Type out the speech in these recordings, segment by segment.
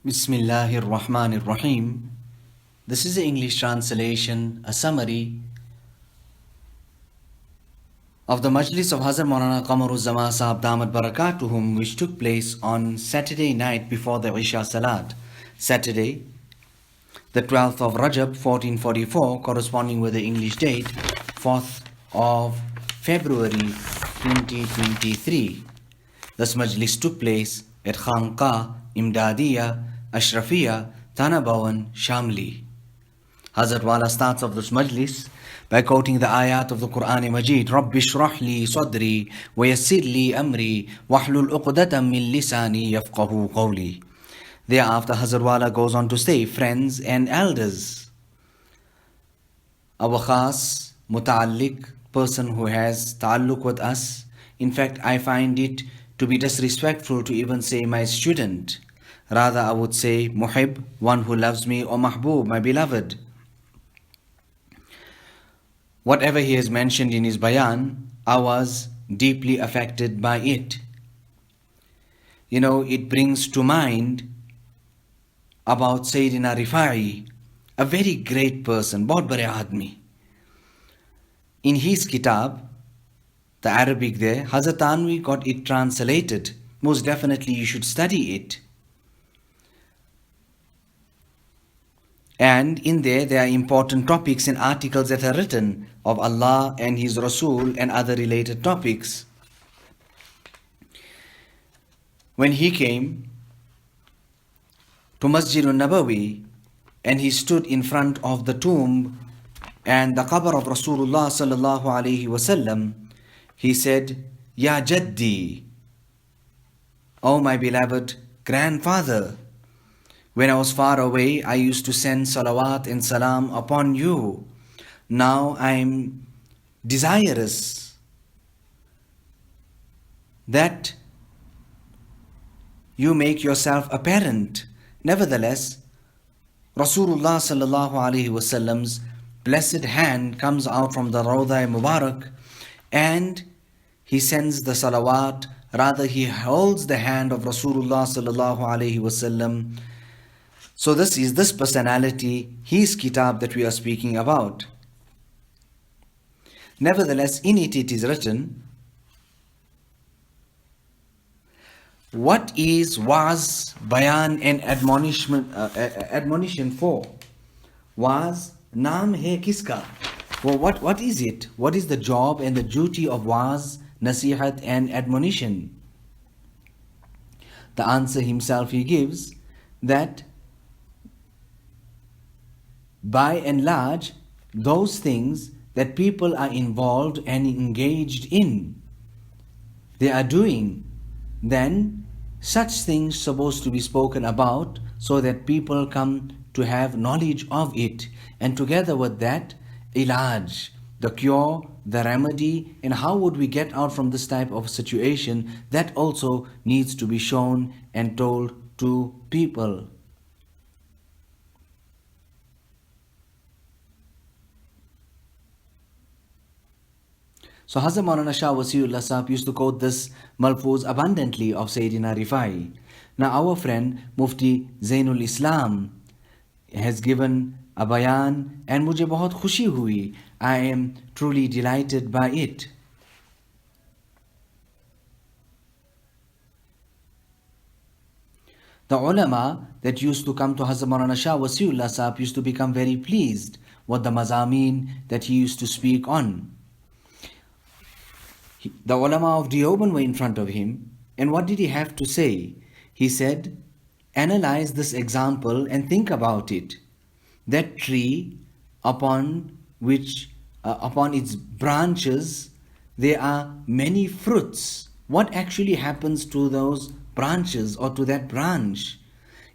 Bismillahir Rahmanir Rahim. This is the English translation, a summary of the Majlis of Hazrat Maulana Qamar Uzzaman Saheb Damat Barakatuhum, which took place on Saturday night before the Isha Salat. Saturday, the 12th of Rajab 1444, corresponding with the English date, 4th of February 2023. This Majlis took place at Khanqa Imdadiya Ashrafiya Tanabawan Shamli. Hazrat Wala starts off this Majlis by quoting the ayat of the Quran Majid, Rabbi shrah li sadri wa yassir li amri wahlul uqdatam min lisani yafqahu qawli. Thereafter Hazrat Wala goes on to say, friends and elders, our khas, muta'alliq, person who has ta'alluq with us. In fact, I find it to be disrespectful to even say my student. Rather, I would say muhib, one who loves me, or mahbub, my beloved. Whatever he has mentioned in his bayan, I was deeply affected by it. You know, it brings to mind about Sayyidina Rifai, a very great person, bahut bade aadmi. In his kitab, the Arabic there, Hazrat Tanvi got it translated. Most definitely you should study it. And in there are important topics and articles that are written of Allah and His Rasul and other related topics. When he came to Masjid al-Nabawi and he stood in front of the tomb and the qabr of Rasulullah sallallahu alaihi wasallam, he said, Ya Jaddi, O my beloved grandfather, when I was far away, I used to send salawat and salam upon you. Now I am desirous that you make yourself apparent. Nevertheless, Rasulullah sallallahu alaihi wasallam's blessed hand comes out from the Rawda Mubarak and he sends the salawat. Rather, he holds the hand of Rasulullah sallallahu alaihi wasallam. So this is this personality, his kitab that we are speaking about. Nevertheless, in it is written, what is waz, bayan and admonition for? Waz, naam hai kiska? Well, what is it? What is the job and the duty of waz, nasihat and admonition? The answer himself he gives that by and large, those things that people are involved and engaged in, they are doing, then such things supposed to be spoken about so that people come to have knowledge of it. And together with that, ilaj, the cure, the remedy, and how would we get out from this type of situation, that also needs to be shown and told to people. So Hazrat Maulana Shah Wasiullah Sahab used to quote this malfuz abundantly of Sayyidina Rifai. Now our friend Mufti Zainul Islam has given a bayan and mujhe bahut khushi hui. I am truly delighted by it. The ulama that used to come to Hazrat Maulana Shah Wasiullah Sahab used to become very pleased with the mazameen that he used to speak on. The ulama of Deoban were in front of him, and what did he have to say? He said, analyze this example and think about it. That tree upon its branches, there are many fruits. What actually happens to those branches or to that branch?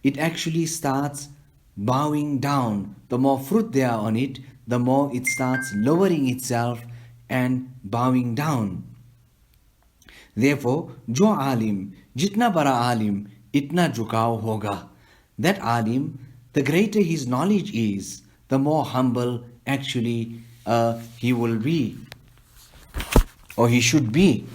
It actually starts bowing down. The more fruit there are on it, the more it starts lowering itself and bowing down. Therefore, jo alim, jitna bara alim, itna jukao hoga. That alim, the greater his knowledge is, the more humble actually he will be, or he should be.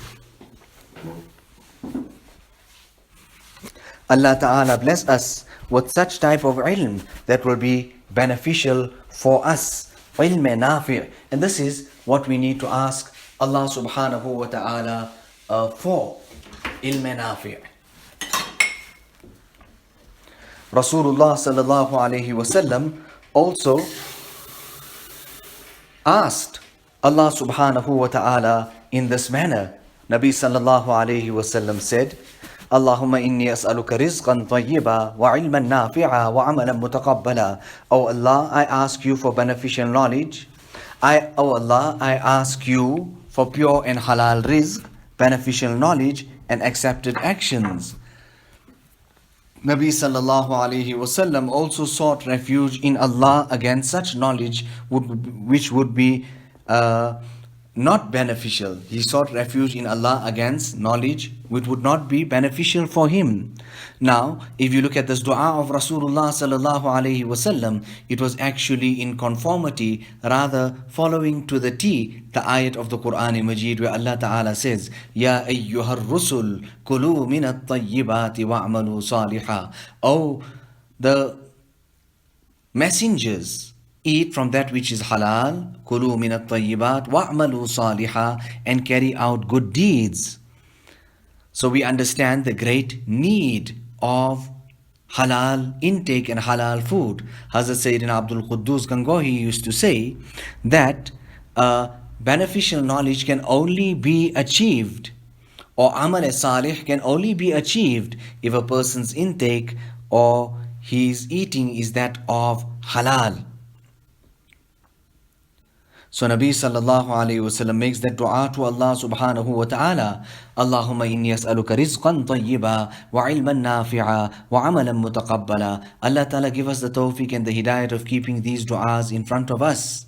Allah Ta'ala bless us with such type of ilm that will be beneficial for us. Ilm nafi'. And this is what we need to ask Allah subhanahu wa ta'ala for. Ilm nafi'. Rasulullah sallallahu alayhi wasallam also asked Allah subhanahu wa ta'ala in this manner. Nabi sallallahu alayhi wasallam said, Allahumma inni as'aluka rizqan tayyiba wa ilman nafi'a wa amalan mutaqabbala. Oh Allah, I ask you for beneficial knowledge. Oh Allah, I ask you for pure and halal rizq, beneficial knowledge and accepted actions. Nabi sallallahu alayhi wasallam also sought refuge in Allah against such knowledge which would be not beneficial. He sought refuge in Allah against knowledge which would not be beneficial for him. Now, if you look at this dua of Rasulullah sallallahu alaihi wasallam, it was actually in conformity, rather following to the T, the ayat of the Quran Majid where Allah Ta'ala says, Ya ayyuhar rusul kulu minat tayyibati wa'amalu salihah. Oh, the messengers, eat from that which is halal, kulu minat tayyibat, wa'malu salihah, and carry out good deeds. So we understand the great need of halal intake and halal food. Hazrat Sayyidina Abdul Quddus Gangohi used to say that beneficial knowledge can only be achieved, or amal salih can only be achieved if a person's intake or his eating is that of halal. So Nabi sallallahu alayhi wasallam makes that dua to Allah subhanahu wa ta'ala. Allahumma inni as'aluka rizqan tayyiba wa ilman nafi'a wa amalan mutaqabbala. Allah Ta'ala give us the tawfiq and the hidayat of keeping these du'as in front of us.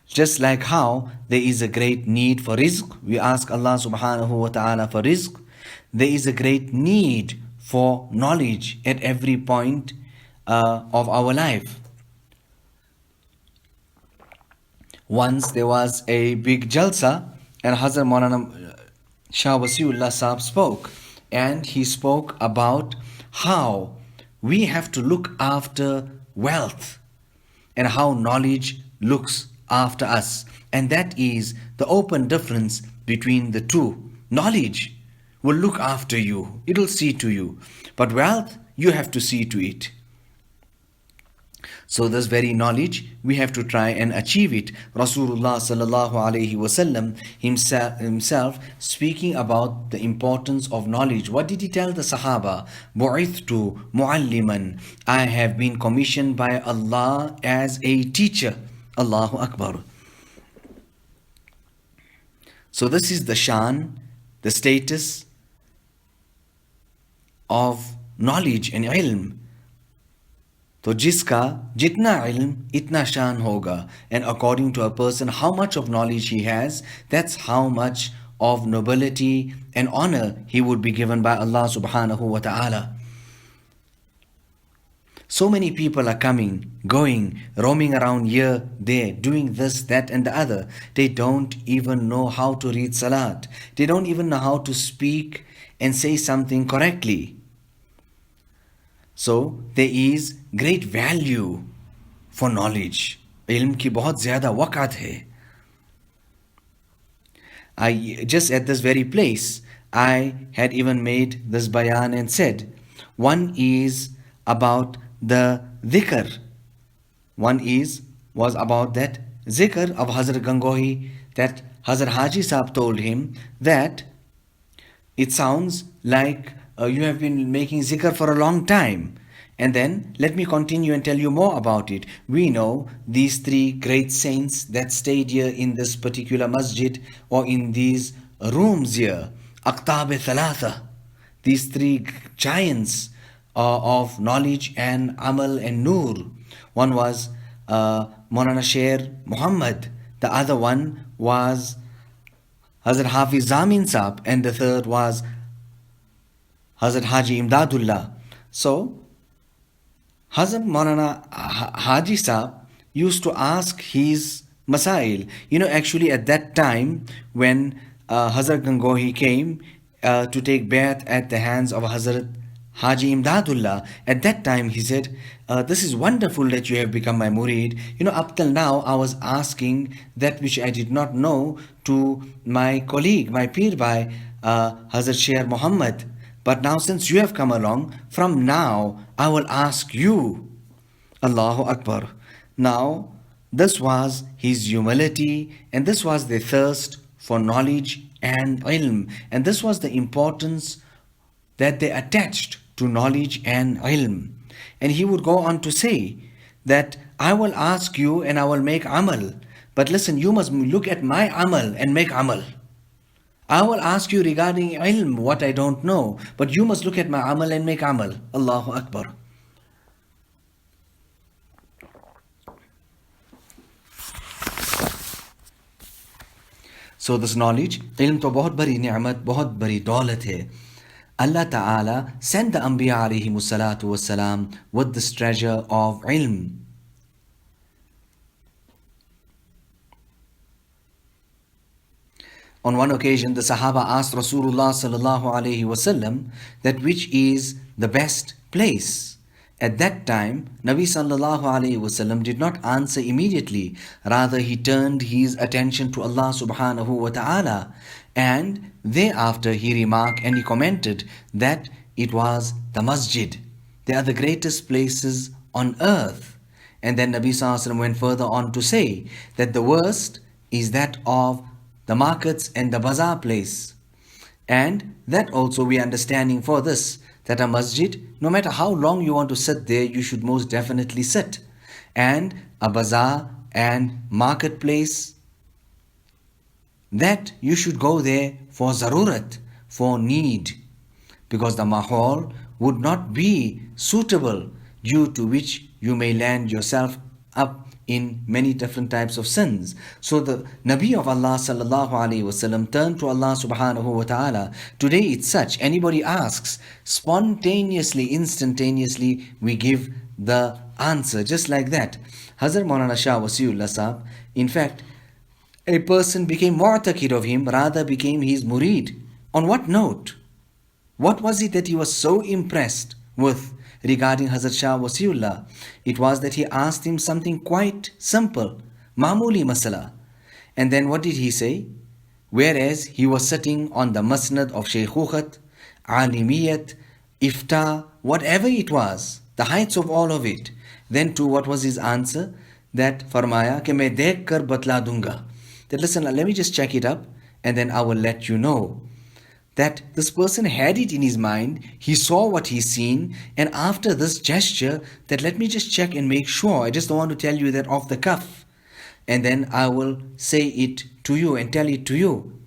Just like how there is a great need for rizq, we ask Allah subhanahu wa ta'ala for rizq. There is a great need for knowledge at every point of our life. Once there was a big jalsa and Hazrat Maulana Shah Wasiullah Saheb spoke, and he spoke about how we have to look after wealth and how knowledge looks after us. And that is the open difference between the two. Knowledge will look after you, it will see to you, but wealth, you have to see to it. So this very knowledge, we have to try and achieve it. Rasulullah sallallahu alayhi wasallam himself speaking about the importance of knowledge. What did he tell the Sahaba? Bu'ithtu mu'alliman. I have been commissioned by Allah as a teacher. Allahu Akbar. So this is the shan, the status of knowledge and ilm. तो जिसका जितना इल्म इतना शान होगा, and according to a person how much of knowledge he has, that's how much of nobility and honor he would be given by Allah subhanahu wa ta'ala. So many people are coming, going, roaming around here, there, doing this, that and the other. They don't even know how to read salat. They don't even know how to speak and say something correctly. So there is great value for knowledge. Ilm ki bahut zyada waqat hai. I just at this very place, I had even made this bayan and said, one is about the dhikr. One was about that zikr of Hazrat Gangohi, that Hazrat Haji Saheb told him that it sounds like you have been making zikr for a long time. And then let me continue and tell you more about it. We know these three great saints that stayed here in this particular masjid or in these rooms here. Aqtab Thalatha. These three giants of knowledge and amal and nur. One was Maulana Sher Mohammad. The other one was Hazrat Hafiz Zamin Saab. And the third was Hazrat Haji Imdadullah. So, Hazrat Maulana Haji Saab used to ask his masail. You know, actually at that time when Hazrat Gangohi came to take bath at the hands of Hazrat Haji Imdadullah, at that time he said, this is wonderful that you have become my murid. Up till now I was asking that which I did not know to my colleague, my Pir Bhai, Hazrat Sheikh Mohammad. But now since you have come along, from now I will ask you. Allahu Akbar. Now, this was his humility and this was the thirst for knowledge and ilm. And this was the importance that they attached to knowledge and ilm. And he would go on to say that I will ask you and I will make amal. But listen, you must look at my amal and make amal. I will ask you regarding ilm what I don't know, but you must look at my amal and make amal. Allahu Akbar. So this knowledge, ilm to बहुत बड़ी नियमत, बहुत बड़ी दौलत है. Allah Ta'ala sent the Anbiya alayhimu salatu wassalam with this treasure of ilm. On one occasion, the Sahaba asked Rasulullah sallallahu alayhi wasallam that which is the best place. At that time, Nabi sallallahu alayhi wasallam did not answer immediately. Rather, he turned his attention to Allah subhanahu wa ta'ala. And thereafter he remarked and he commented that it was the masjid. They are the greatest places on earth. And then Nabi sallallahu alayhi wasallam went further on to say that the worst is that of the markets and the bazaar place. And that also we are understanding for this, that a masjid, no matter how long you want to sit there, you should most definitely sit. And a bazaar and marketplace, that you should go there for zarurat, for need. Because the mahal would not be suitable, due to which you may land yourself up in many different types of sins. So the Nabi of Allah sallallahu alaihi wasallam turned to Allah subhanahu wa ta'ala. Today it's such, anybody asks, spontaneously, instantaneously we give the answer, just like that. Hazrat Maulana Shah Wasiullah Sahab, in fact, a person became mu'taqid of him, rather became his murid. On what note? What was it that he was so impressed with regarding Hazrat Shah Wasiullah? It was that he asked him something quite simple, mamuli masala. And then what did he say? Whereas he was sitting on the masnad of Shaykhukhat, Alimiyat, Ifta, whatever it was, the heights of all of it. Then too, what was his answer? That farmaya ke main dekh kar batla dunga. That listen, let me just check it up and then I will let you know. That this person had it in his mind, he saw what he's seen, and after this gesture, that let me just check and make sure, I just don't want to tell you that off the cuff, and then I will say it to you and tell it to you.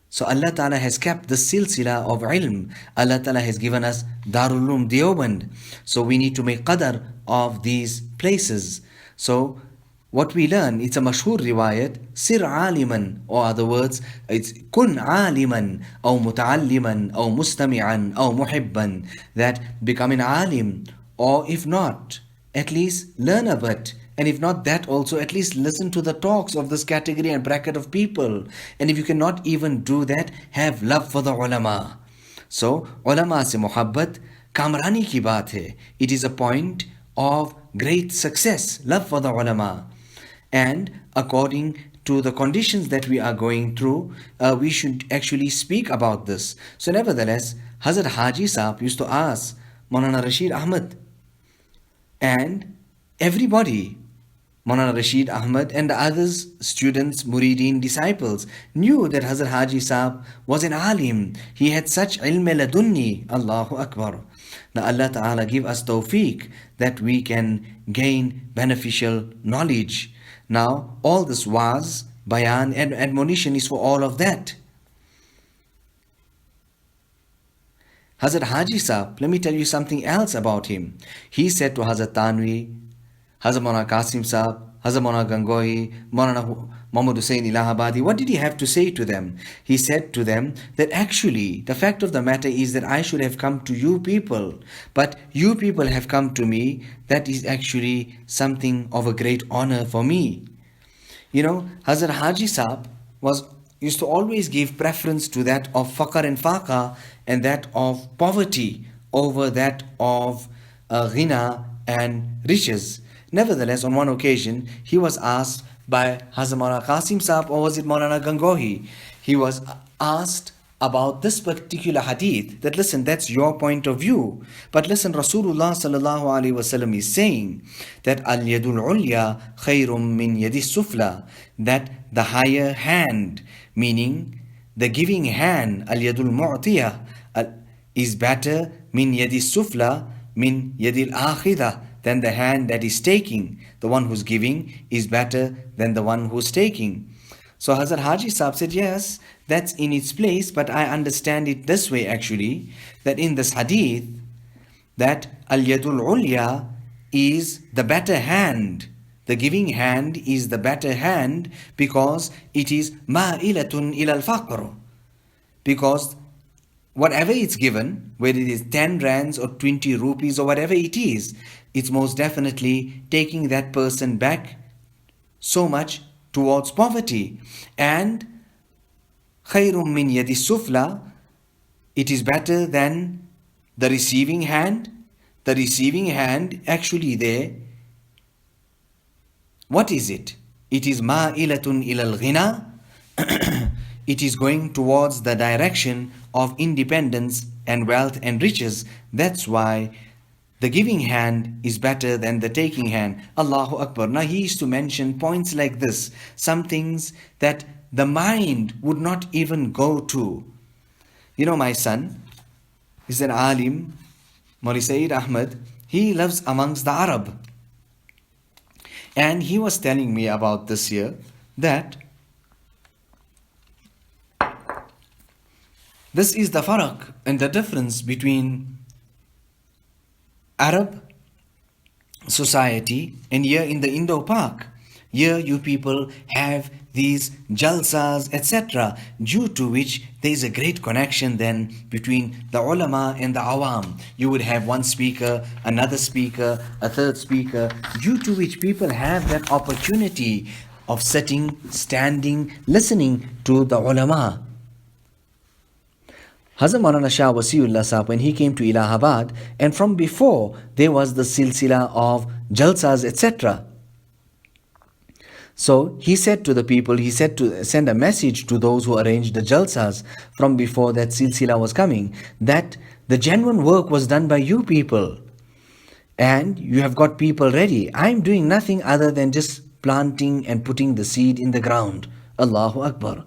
So Allah Ta'ala has kept the silsila of ilm. Allah Ta'ala has given us Darul Uloom Deoband. So we need to make qadar of these places. So what we learn, it's a mashhur riwayat, sir aliman, or other words, it's kun aliman, or muta'alliman, or mustami'an, or muhibban, that become an alim, or if not, at least learn a bit, and if not that also, at least listen to the talks of this category and bracket of people, and if you cannot even do that, have love for the ulama. So, ulama se muhabbat, kamrani ki baat hai, it is a point of great success, love for the ulama. And according to the conditions that we are going through, we should actually speak about this. So nevertheless, Hazrat Haji Sahab used to ask Maulana Rashid Ahmad, and everybody, Maulana Rashid Ahmad and the others, students, murideen, disciples, knew that Hazrat Haji Sahab was an alim. He had such ilm ladunni. Allahu Akbar. Now Allah Ta'ala give us tawfiq that we can gain beneficial knowledge. Now, all this was, bayan and admonition is for all of that. Hazrat Haji Sahab, let me tell you something else about him. He said to Hazrat Tanvi, Hazrat Maulana Qasim Sahab, Hazrat Maulana Gangoi, Maulana Muhammad Hussain Alahbadi, what did he have to say to them? He said to them that actually the fact of the matter is that I should have come to you people, but you people have come to me. That is actually something of a great honor for me. Hazrat Haji Sahab used to always give preference to that of faqr and faqa and that of poverty over that of ghina and riches. Nevertheless, on one occasion, he was asked by Hazrat Maulana Qasim Saheb, or was it Maulana Gangohi? He was asked about this particular hadith, that listen, that's your point of view, but listen, Rasulullah sallallahu alaihi wasallam is saying that al yadul ulya khairum min yadis sufla, that the higher hand, meaning the giving hand, al yadul mu'tiyah, is better min yadis sufla min yadil akhirah, than the hand that is taking. The one who's giving is better than the one who's taking. So Hazrat Haji Sahib said, yes, that's in its place, but I understand it this way actually, that in this hadith, that al-yadul ulya is the better hand. The giving hand is the better hand because it is ma'ilatun ilal faqr. Because whatever it's given, whether it is 10 rands or 20 rupees or whatever it is, it's most definitely taking that person back so much towards poverty. And khairum min yadi sufla, it is better than the receiving hand. The receiving hand actually there, what is it? It is ma'ilatun ilal ghina. It is going towards the direction of independence and wealth and riches. That's why the giving hand is better than the taking hand. Allahu Akbar. Now he used to mention points like this, some things that the mind would not even go to. You know, my son is an alim, Maulana Sayyid Ahmad. He lives amongst the Arab. And he was telling me about this year that this is the faraq and the difference between Arab society and here in the Indo-Pak. Here you people have these jalsas, etc., due to which there is a great connection then between the ulama and the awam. You would have one speaker, another speaker, a third speaker, due to which people have that opportunity of sitting, standing, listening to the ulama. Hazrat Maulana Shah Wasiullah Sahib, when he came to Allahabad, and from before there was the silsila of jalsas, etc. So he said to the people, he said to send a message to those who arranged the jalsas from before that silsila was coming, that the genuine work was done by you people. And you have got people ready. I'm doing nothing other than just planting and putting the seed in the ground. Allahu Akbar.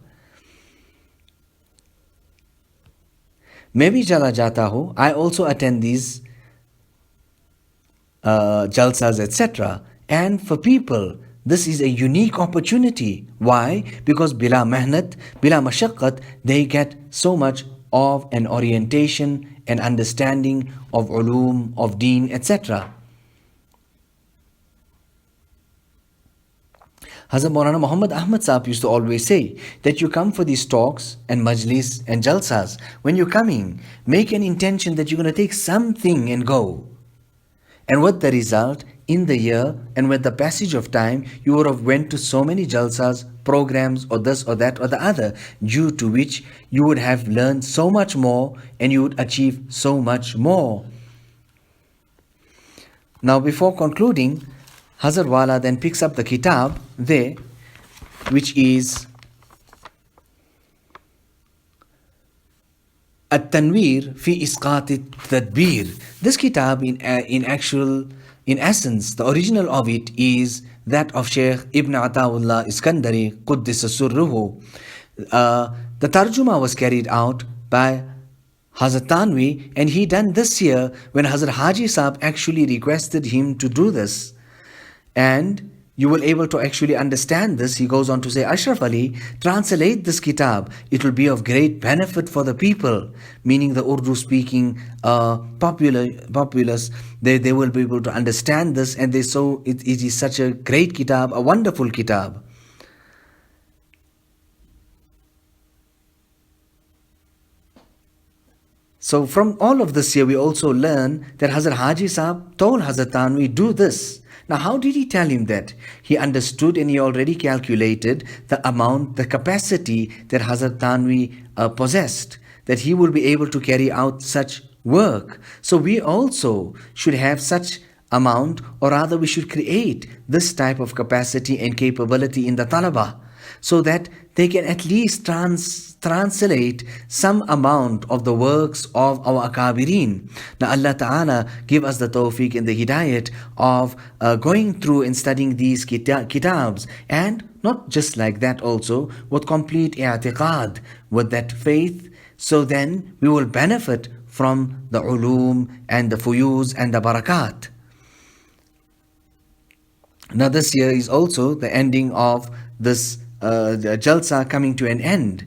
Maybe Jala Jata Ho, I also attend these jalsas, etc. And for people, this is a unique opportunity. Why? Because bila mehnat, bila mashaqqat, they get so much of an orientation and understanding of ulum, of deen, etc. Hazrat Maulana Muhammad Ahmad Sahib used to always say that you come for these talks and majlis and jalsas. When you're coming, make an intention that you're going to take something and go. And with the result, in the year and with the passage of time, you would have went to so many jalsas, programs, or this or that or the other, due to which you would have learned so much more and you would achieve so much more. Now, before concluding, Hazrat Wala then picks up the kitab there, which is At-Tanweer fi Isqat Tadbir. This kitab in essence, the original of it is that of Sheikh Ibn Ataullah Iskandari Quddisa Surruhu. The tarjuma was carried out by Hazrat Tanwi, and he done this year when Hazrat Haji Sahib actually requested him to do this. And you will able to actually understand this. He goes on to say, Ashraf Ali, translate this kitab. It will be of great benefit for the people, meaning the Urdu speaking populace. They will be able to understand this, and it is such a great kitab, a wonderful kitab. So from all of this here, we also learn that Hazrat Haji Sahib told Hazrat Tanwi, do this. Now, how did he tell him that? He understood and he already calculated the amount, the capacity that Hazrat Tanwi possessed. that he will be able to carry out such work. So we also should have such amount, or rather we should create this type of capacity and capability in the talaba, so that they can at least translate some amount of the works of our akabirin. Now Allah Ta'ala give us the tawfiq and the hidayat of going through and studying these kitabs, and not just like that, also with complete i'tiqad, with that faith, so then we will benefit from the ulum and the fuyuz and the barakat. Now this year is also the ending of this the Jalsa coming to an end.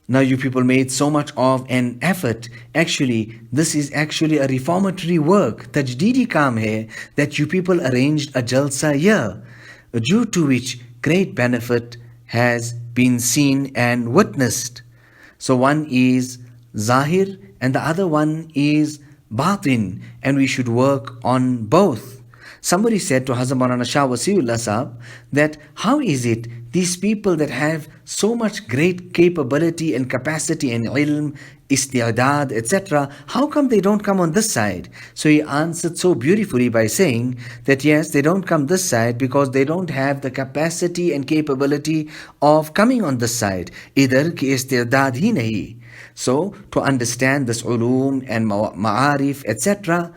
Now you people made so much of an effort. Actually, this is actually a reformatory work, Tajdeedi Kaam hai, that you people arranged a Jalsa here, due to which great benefit has been seen and witnessed. So one is Zahir and the other one is Batin, and we should work on both. Somebody said to Hazrat Maulana Shah Wasiullah Sahab that how is it these people that have so much great capability and capacity and ilm, isti'adad, etc., how come they don't come on this side? So he answered so beautifully by saying that yes, they don't come this side because they don't have the capacity and capability of coming on this side. Idhar ki isti'adad hi nahi. So to understand this ulum and ma'arif, etc.,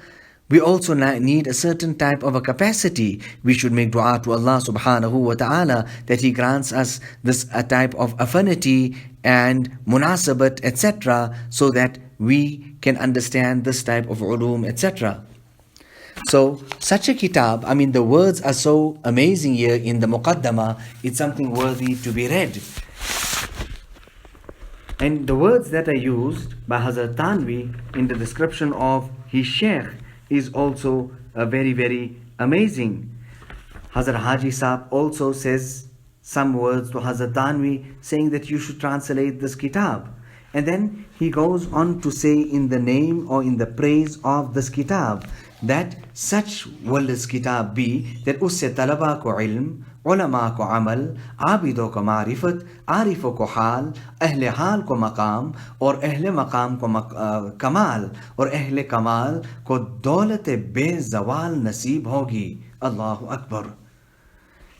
we also need a certain type of a capacity. We should make dua to Allah subhanahu wa ta'ala that He grants us this a type of affinity and munasabat, etc., so that we can understand this type of ulum, etc. So such a kitab, I mean the words are so amazing here in the muqaddama, it's something worthy to be read. And the words that are used by Hazrat Tanvi in the description of his sheikh is also very, very amazing. Hazrat Haji Sahab also says some words to Hazrat Tanvi saying that you should translate this kitab. And then he goes on to say in the name or in the praise of this kitab that such will this kitab be that usse talaba ko ilm, ulama ko amal, abido ko marifat, arifo ko hal, ahle hal ko maqam, और अहले मकाम को कमाल और अहले कमाल को दौलत बेजवाल नसीब होगी. Allahu Akbar.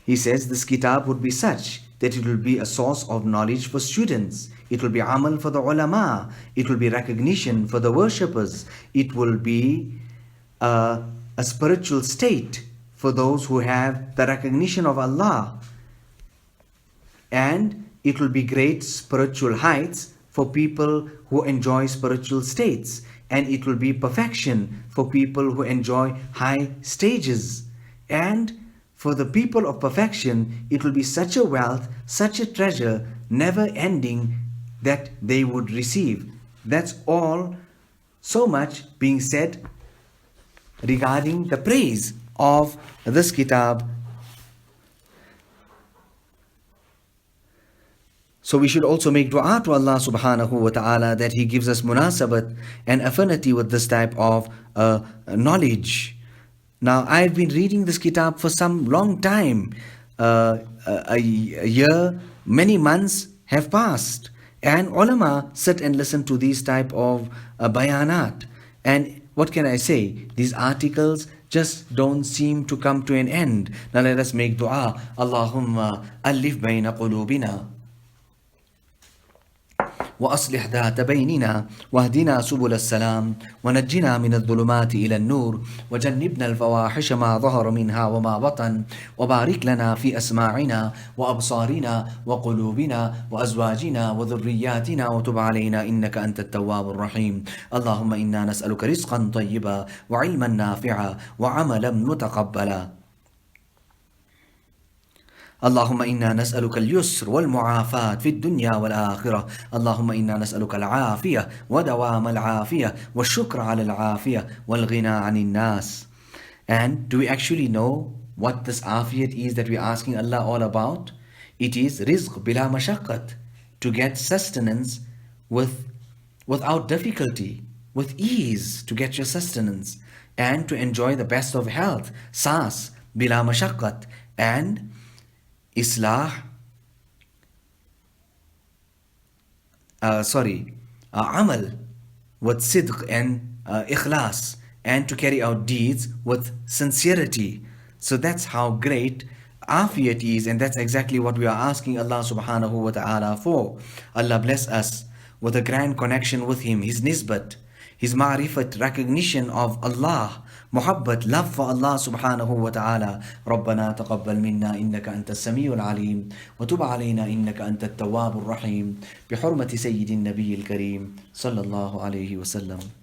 He says this kitab would be such that it will be a source of knowledge for students. It will be amal for the ulama. It will be recognition for the worshippers. It will be a spiritual state for those who have the recognition of Allah. And it will be great spiritual heights for people who enjoy spiritual states. And it will be perfection for people who enjoy high stages. And for the people of perfection, it will be such a wealth, such a treasure, never ending, that they would receive. That's all, so much being said regarding the praise of this kitab. So we should also make dua to Allah subhanahu wa ta'ala that He gives us munasabat and affinity with this type of knowledge. Now, I've been reading this kitab for some long time. A year, many months have passed. And ulama sit and listen to these type of bayanat. And what can I say? These articles just don't seem to come to an end. Now let us make dua. Allahumma alif bayna qulubina. وأصلح ذات بيننا واهدنا سبل السلام ونجنا من الظلمات إلى النور وجنبنا الفواحش ما ظهر منها وما بطن وبارك لنا في أسماعنا وأبصارنا وقلوبنا وأزواجنا وذرياتنا وتب علينا إنك أنت التواب الرحيم. اللهم إنا نسألك رزقا طيبا وعلما نافعا وعملا متقبلا. اللهم إنا نسألك اليسر والمعافاة في الدنيا والآخرة. اللهم إنا نسألك العافية ودوام العافية والشكر على العافية والغنى عن الناس. And do we actually know what this afiyat is that we're asking Allah all about? It is rizq bila mashaqqat, to get sustenance without difficulty, with ease to get your sustenance, and to enjoy the best of health, sas bila mashaqqat, and Islah amal with sidq and ikhlas, and to carry out deeds with sincerity. So that's how great afiyat is, and that's exactly what we are asking Allah subhanahu wa ta'ala for. Allah bless us with a grand connection with Him, His nisbat, His ma'rifat, recognition of Allah, محبة, love for Allah subhanahu wa ta'ala. ربنا تقبل منا إنك أنت السميع العليم وتب علينا إنك أنت التواب الرحيم بحرمة سيد النبي الكريم صلى الله عليه وسلم.